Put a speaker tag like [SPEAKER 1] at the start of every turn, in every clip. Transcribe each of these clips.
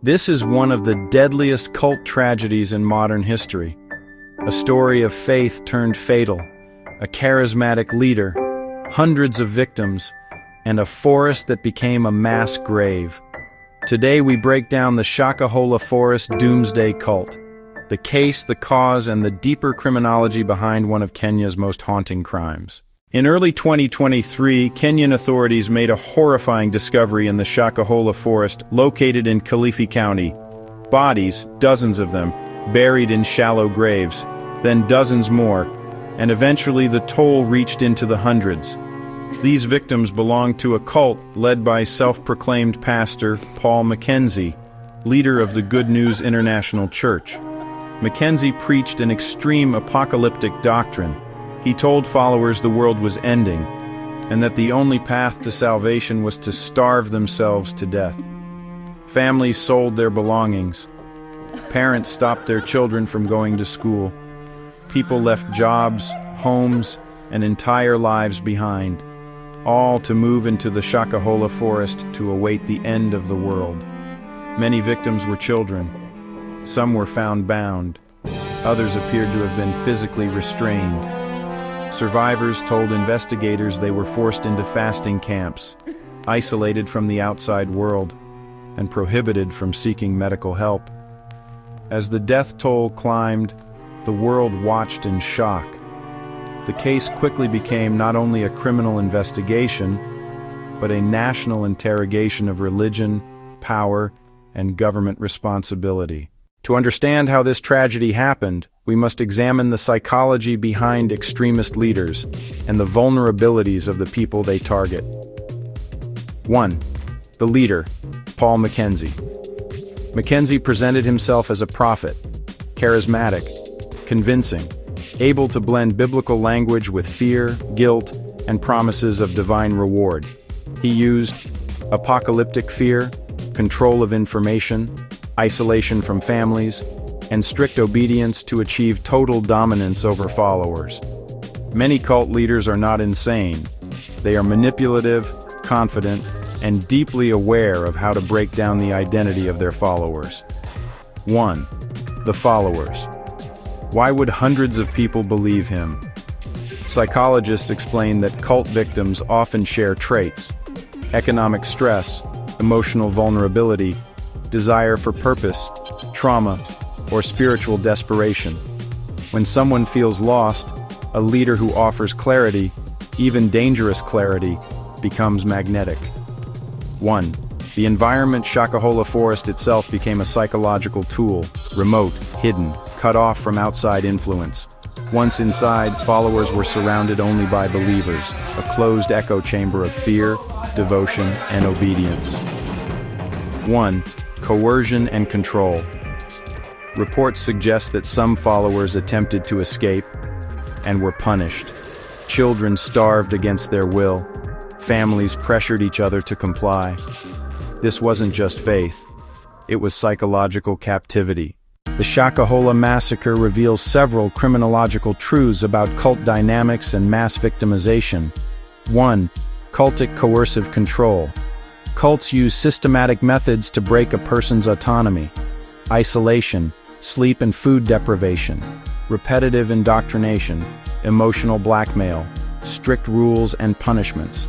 [SPEAKER 1] This is one of the deadliest cult tragedies in modern history. A story of faith turned fatal, a charismatic leader, hundreds of victims, and a forest that became a mass grave. Today we break down the Shakahola Forest Doomsday cult, the case, the cause, and the deeper criminology behind one of Kenya's most haunting crimes. In early 2023, Kenyan authorities made a horrifying discovery in the Shakahola Forest located in Kilifi County. Bodies, dozens of them, buried in shallow graves, then dozens more, and eventually the toll reached into the hundreds. These victims belonged to a cult led by self-proclaimed pastor Paul Mackenzie, leader of the Good News International Church. Mackenzie preached an extreme apocalyptic doctrine. He told followers the world was ending, and that the only path to salvation was to starve themselves to death. Families sold their belongings. Parents stopped their children from going to school. People left jobs, homes, and entire lives behind, all to move into the Shakahola Forest to await the end of the world. Many victims were children. Some were found bound. Others appeared to have been physically restrained. Survivors told investigators they were forced into fasting camps, isolated from the outside world, and prohibited from seeking medical help. As the death toll climbed, the world watched in shock. The case quickly became not only a criminal investigation, but a national interrogation of religion, power, and government responsibility. To understand how this tragedy happened, we must examine the psychology behind extremist leaders and the vulnerabilities of the people they target. 1. The leader, Paul Mackenzie. Mackenzie presented himself as a prophet, charismatic, convincing, able to blend biblical language with fear, guilt, and promises of divine reward. He used apocalyptic fear, control of information, isolation from families, and strict obedience to achieve total dominance over followers. Many cult leaders are not insane. They are manipulative, confident, and deeply aware of how to break down the identity of their followers. 1. The followers. Why would hundreds of people believe him? Psychologists explain that cult victims often share traits: economic stress, emotional vulnerability, desire for purpose, trauma, or spiritual desperation. When someone feels lost, a leader who offers clarity, even dangerous clarity, becomes magnetic. 1. The environment. Shakahola Forest itself became a psychological tool, remote, hidden, cut off from outside influence. Once inside, followers were surrounded only by believers, a closed echo chamber of fear, devotion, and obedience. 1. Coercion and control. Reports suggest that some followers attempted to escape and were punished. Children starved against their will. Families pressured each other to comply. This wasn't just faith. It was psychological captivity. The Shakahola Massacre reveals several criminological truths about cult dynamics and mass victimization. 1. Cultic coercive control. Cults use systematic methods to break a person's autonomy. Isolation, sleep and food deprivation, repetitive indoctrination, emotional blackmail, strict rules and punishments.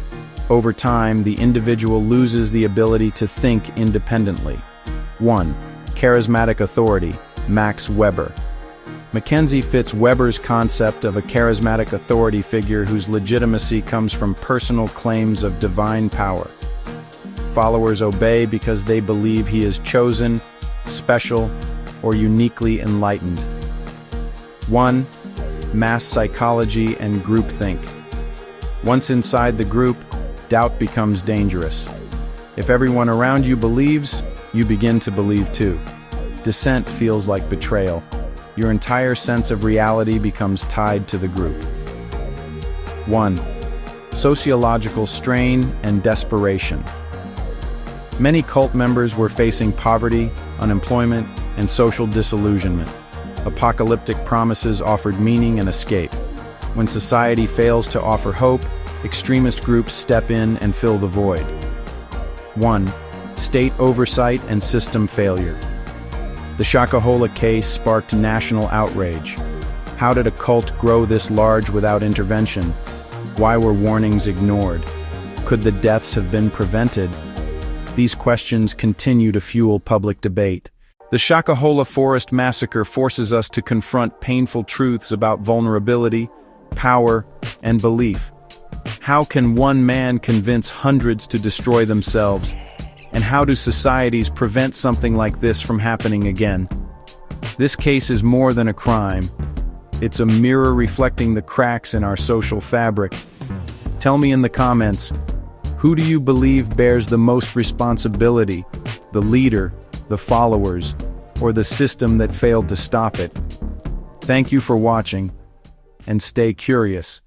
[SPEAKER 1] Over time, the individual loses the ability to think independently. 1. Charismatic authority. Max Weber. Mackenzie fits Weber's concept of a charismatic authority figure whose legitimacy comes from personal claims of divine power. Followers obey because they believe he is chosen, special, or uniquely enlightened. 1. Mass psychology and groupthink. Once inside the group, doubt becomes dangerous. If everyone around you believes, you begin to believe too. Dissent feels like betrayal. Your entire sense of reality becomes tied to the group. 1. Sociological strain and desperation. Many cult members were facing poverty, unemployment, and social disillusionment. Apocalyptic promises offered meaning and escape. When society fails to offer hope, extremist groups step in and fill the void. 1. state oversight and system failure. The Shakahola case sparked national outrage. How did a cult grow this large without intervention? Why were warnings ignored? Could the deaths have been prevented? These questions continue to fuel public debate. The Shakahola Forest massacre forces us to confront painful truths about vulnerability, power, and belief. How can one man convince hundreds to destroy themselves? And how do societies prevent something like this from happening again? This case is more than a crime. It's a mirror reflecting the cracks in our social fabric. Tell me in the comments, who do you believe bears the most responsibility? The leader, the followers, or the system that failed to stop it? Thank you for watching, and stay curious.